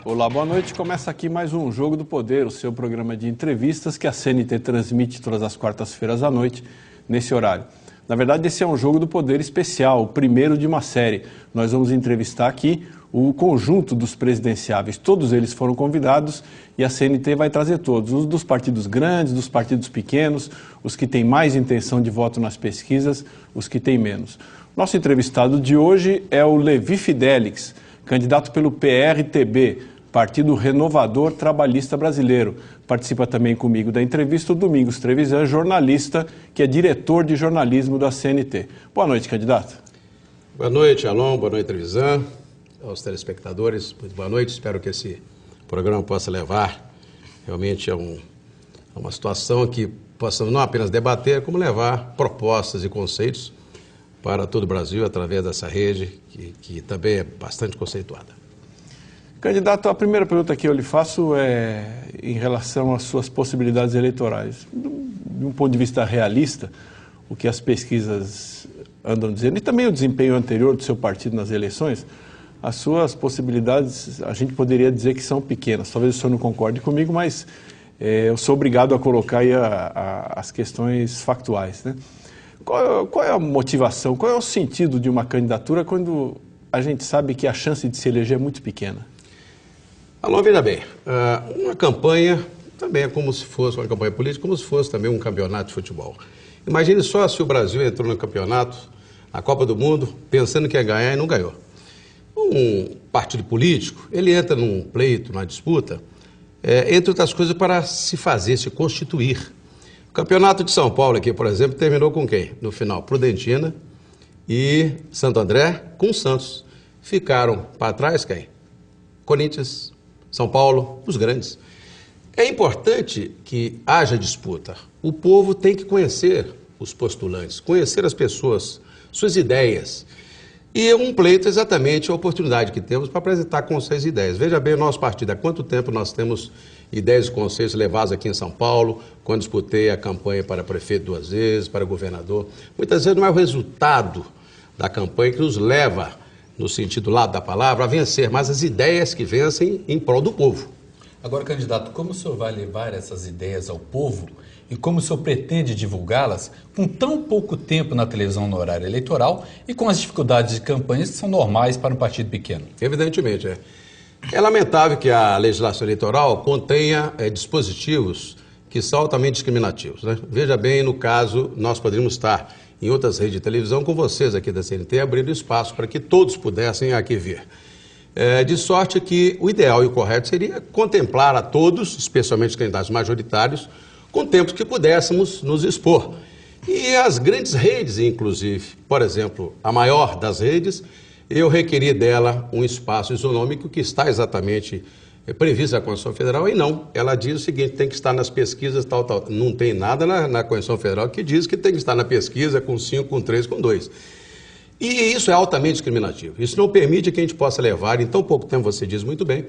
Olá, boa noite. Começa aqui mais um Jogo do Poder, o seu programa de entrevistas que a CNT transmite todas as quartas-feiras à noite, nesse horário. Na verdade, esse é um Jogo do Poder especial, o primeiro de uma série. Nós vamos entrevistar aqui o conjunto dos presidenciáveis. Todos eles foram convidados e a CNT vai trazer todos, os dos partidos grandes, dos partidos pequenos, os que têm mais intenção de voto nas pesquisas, os que têm menos. Nosso entrevistado de hoje é o Levi Fidelix, candidato pelo PRTB, Partido Renovador Trabalhista Brasileiro. Participa também comigo da entrevista o Domingos Trevisan, jornalista, que é diretor de jornalismo da CNT. Boa noite, candidato. Boa noite, Alon. Boa noite, Trevisan. Aos telespectadores, muito boa noite. Espero que esse programa possa levar realmente a uma situação que possamos não apenas debater, como levar propostas e conceitos para todo o Brasil através dessa rede, que também é bastante conceituada. Candidato, a primeira pergunta que eu lhe faço é em relação às suas possibilidades eleitorais. De um ponto de vista realista, o que as pesquisas andam dizendo, e também o desempenho anterior do seu partido nas eleições, as suas possibilidades, a gente poderia dizer que são pequenas. Talvez o senhor não concorde comigo, mas eu sou obrigado a colocar aí as questões factuais, né? Qual é a motivação, qual é o sentido de uma candidatura quando a gente sabe que a chance de se eleger é muito pequena? Alô, veja bem, uma campanha também é como se fosse uma campanha política, como se fosse também um campeonato de futebol. Imagine só se o Brasil entrou no campeonato, a Copa do Mundo, pensando que ia ganhar e não ganhou. Um partido político, ele entra num pleito, numa disputa, entre outras coisas, para se fazer, se constituir. O Campeonato de São Paulo aqui, por exemplo, terminou com quem? No final, Prudentina e Santo André com Santos. Ficaram para trás quem? Corinthians, São Paulo, os grandes. É importante que haja disputa. O povo tem que conhecer os postulantes, conhecer as pessoas, suas ideias. E um pleito é exatamente a oportunidade que temos para apresentar conceitos e ideias. Veja bem o nosso partido, há quanto tempo nós temos ideias e conceitos levados aqui em São Paulo, quando disputei a campanha para prefeito 2 vezes, para governador. Muitas vezes não é o resultado da campanha que nos leva, no sentido lado da palavra, a vencer, mas as ideias que vencem em prol do povo. Agora, candidato, como o senhor vai levar essas ideias ao povo e como o senhor pretende divulgá-las com tão pouco tempo na televisão no horário eleitoral e com as dificuldades de campanhas que são normais para um partido pequeno? Evidentemente, é lamentável que a legislação eleitoral contenha dispositivos que são altamente discriminativos, né? Veja bem, no caso, nós poderíamos estar em outras redes de televisão com vocês aqui da CNT, abrindo espaço para que todos pudessem aqui vir. De sorte que o ideal e o correto seria contemplar a todos, especialmente os candidatos majoritários, com tempos que pudéssemos nos expor. E as grandes redes, inclusive, por exemplo, a maior das redes, eu requeri dela um espaço isonômico que está exatamente previsto na Constituição Federal, e não. Ela diz o seguinte, tem que estar nas pesquisas, tal. Não tem nada na Constituição Federal que diz que tem que estar na pesquisa com 5, com 3, com 2. E isso é altamente discriminativo. Isso não permite que a gente possa levar, em tão pouco tempo, você diz muito bem,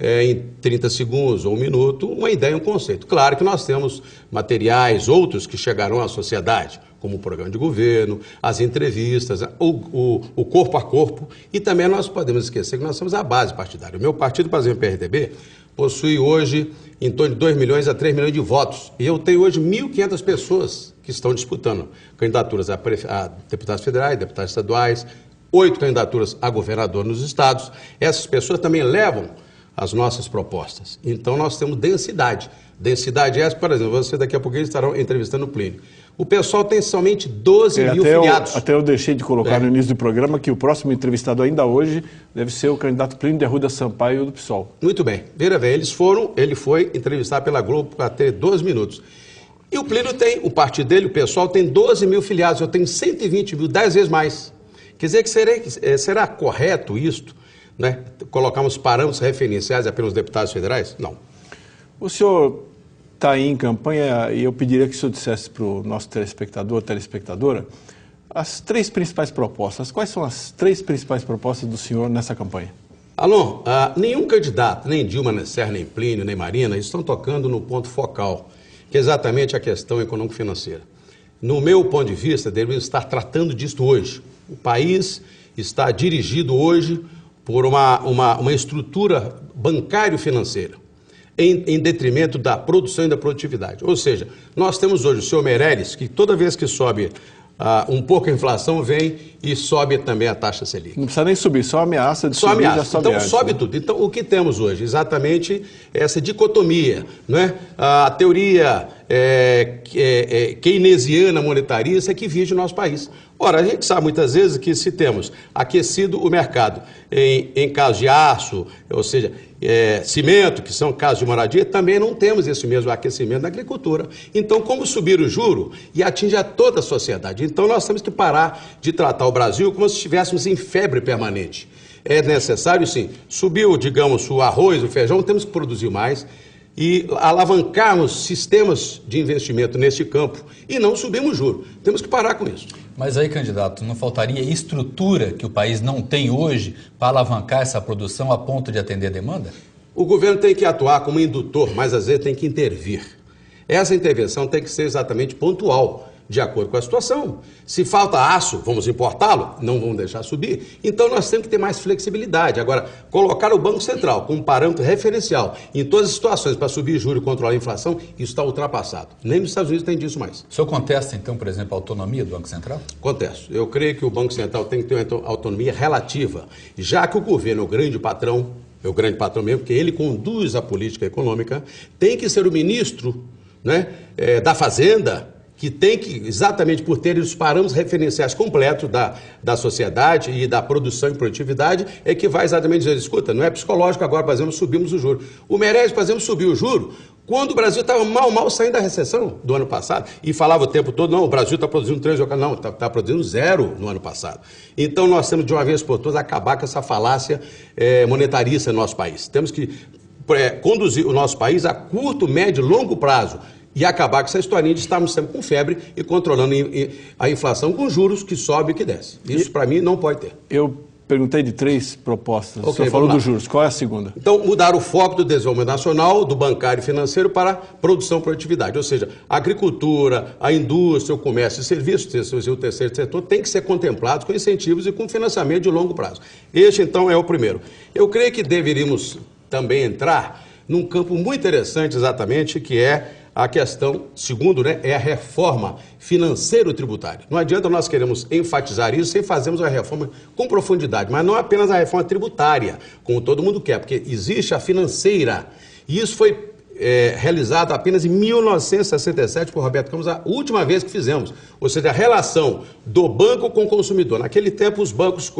em 30 segundos ou 1 minuto, uma ideia, um conceito. Claro que nós temos materiais, outros que chegarão à sociedade, como o programa de governo, as entrevistas, o corpo a corpo, e também nós podemos esquecer que nós somos a base partidária. O meu partido, por exemplo, o PRTB, possui hoje em torno de 2 milhões a 3 milhões de votos, e eu tenho hoje 1.500 pessoas que estão disputando candidaturas a deputados federais, deputados estaduais, 8 candidaturas a governador nos estados. Essas pessoas também levam as nossas propostas. Então, nós temos densidade. Densidade essa, por exemplo, você daqui a pouquinho estarão entrevistando o Plínio. O pessoal tem somente 12 mil filiados. Até eu deixei de colocar no início do programa que o próximo entrevistado ainda hoje deve ser o candidato Plínio de Arruda Sampaio do PSOL. Muito bem. Veja bem, ele foi entrevistado pela Globo para ter 12 minutos. E o Plínio tem, o partido dele, o pessoal, tem 12 mil filiados. Eu tenho 120 mil, 10 vezes mais. Quer dizer que será correto isto? Né? Colocarmos parâmetros referenciais apenas deputados federais? Não. O senhor está aí em campanha e eu pediria que o senhor dissesse para o nosso telespectador, telespectadora, as 3 principais propostas. Quais são as 3 principais propostas do senhor nessa campanha? Alon, nenhum candidato, nem Dilma, nem Serra, nem Plínio, nem Marina, estão tocando no ponto focal, que é exatamente a questão econômico-financeira. No meu ponto de vista, devemos estar tratando disso hoje. O país está dirigido hoje por uma estrutura bancário-financeira, em detrimento da produção e da produtividade. Ou seja, nós temos hoje o senhor Meirelles, que toda vez que sobe um pouco a inflação, vem e sobe também a taxa Selic. Não precisa nem subir, só ameaça de subir, já sobe então antes, sobe, né? Tudo. Então o que temos hoje? Exatamente essa dicotomia, não é? A teoria keynesiana monetarista que vive o nosso país. Ora, a gente sabe muitas vezes que se temos aquecido o mercado em caso de aço, ou seja, cimento, que são casos de moradia, também não temos esse mesmo aquecimento na agricultura. Então, como subir o juro e atinge a toda a sociedade? Então, nós temos que parar de tratar o Brasil como se estivéssemos em febre permanente. É necessário, sim, subiu, digamos, o arroz, o feijão, temos que produzir mais e alavancarmos sistemas de investimento neste campo e não subirmos o juro. Temos que parar com isso. Mas aí, candidato, não faltaria estrutura que o país não tem hoje para alavancar essa produção a ponto de atender a demanda? O governo tem que atuar como indutor, mas às vezes tem que intervir. Essa intervenção tem que ser exatamente pontual, de acordo com a situação. Se falta aço, vamos importá-lo? Não vamos deixar subir. Então nós temos que ter mais flexibilidade. Agora, colocar o Banco Central como parâmetro referencial em todas as situações para subir juros e controlar a inflação, isso está ultrapassado. Nem nos Estados Unidos tem disso mais. O senhor contesta, então, por exemplo, a autonomia do Banco Central? Contesto. Eu creio que o Banco Central tem que ter uma autonomia relativa, já que o governo é o grande patrão mesmo, porque ele conduz a política econômica, tem que ser o ministro, né, da Fazenda, que tem que, exatamente por ter os parâmetros referenciais completos da sociedade e da produção e produtividade, é que vai exatamente dizer, escuta, não é psicológico agora, por exemplo, subimos o juro. O Meirelles, por exemplo, subiu o juro quando o Brasil estava mal saindo da recessão do ano passado e falava o tempo todo, não, o Brasil está produzindo 3, não, está produzindo 0 no ano passado. Então nós temos de uma vez por todas acabar com essa falácia monetarista no nosso país. Temos que conduzir o nosso país a curto, médio e longo prazo e acabar com essa historinha de estarmos sempre com febre e controlando a inflação com juros que sobe e que desce. Isso, para mim, não pode ter. Eu perguntei de 3 propostas. O senhor falou dos juros. Qual é a segunda? Então, mudar o foco do desenvolvimento nacional, do bancário e financeiro para produção e produtividade. Ou seja, a agricultura, a indústria, o comércio e serviços, o terceiro setor, tem que ser contemplados com incentivos e com financiamento de longo prazo. Este, então, é o primeiro. Eu creio que deveríamos também entrar num campo muito interessante, exatamente, que é a questão, segundo, né, é a reforma financeiro-tributária. Não adianta nós queremos enfatizar isso sem fazermos uma reforma com profundidade, mas não apenas a reforma tributária, como todo mundo quer, porque existe a financeira. E isso foi realizado apenas em 1967 por Roberto Campos, a última vez que fizemos. Ou seja, a relação do banco com o consumidor. Naquele tempo, os bancos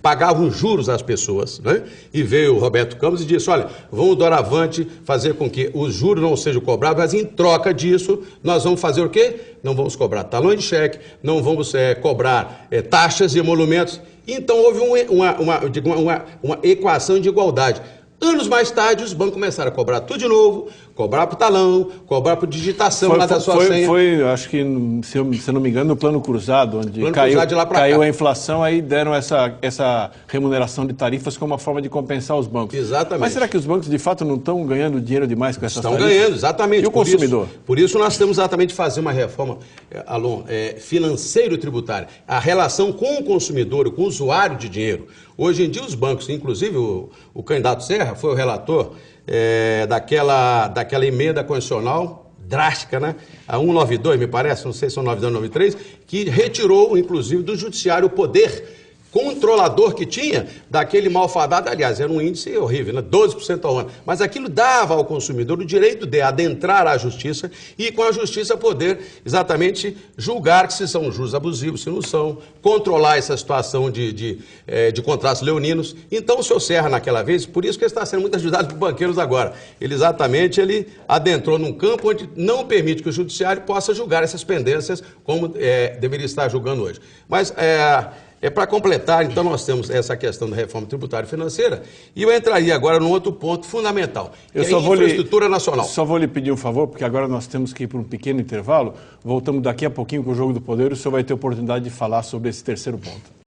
pagavam juros às pessoas, né? E veio o Roberto Campos e disse, olha, vamos doravante fazer com que os juros não sejam cobrados, mas em troca disso, nós vamos fazer o quê? Não vamos cobrar talões de cheque, não vamos cobrar taxas e emolumentos. Então, houve uma equação de igualdade. Anos mais tarde, os bancos começaram a cobrar tudo de novo, cobrar por talão, cobrar por digitação lá da sua senha. Foi, acho que, se eu não me engano, no plano cruzado, onde caiu a inflação, aí deram essa remuneração de tarifas como uma forma de compensar os bancos. Exatamente. Mas será que os bancos, de fato, não estão ganhando dinheiro demais com essas tarifas? Estão ganhando, exatamente. E o consumidor? Por isso nós temos exatamente de fazer uma reforma, Alon, financeiro-tributária. A relação com o consumidor, com o usuário de dinheiro. Hoje em dia os bancos, inclusive o candidato Serra foi o relator daquela emenda constitucional drástica, né? A 192, me parece, não sei se são 92 ou 93, que retirou, inclusive, do judiciário o poder controlador que tinha daquele malfadado, aliás, era um índice horrível, né? 12% ao ano. Mas aquilo dava ao consumidor o direito de adentrar à justiça e com a justiça poder exatamente julgar se são juros abusivos, se não são, controlar essa situação de contratos leoninos. Então o senhor Serra, naquela vez, por isso que ele está sendo muito ajudado por banqueiros agora, ele adentrou num campo onde não permite que o judiciário possa julgar essas pendências como deveria estar julgando hoje. Mas para completar, então, nós temos essa questão da reforma tributária e financeira, e eu entraria agora num outro ponto fundamental, que é a infraestrutura nacional. Só vou lhe pedir um favor, porque agora nós temos que ir para um pequeno intervalo, voltamos daqui a pouquinho com o Jogo do Poder, e o senhor vai ter oportunidade de falar sobre esse terceiro ponto.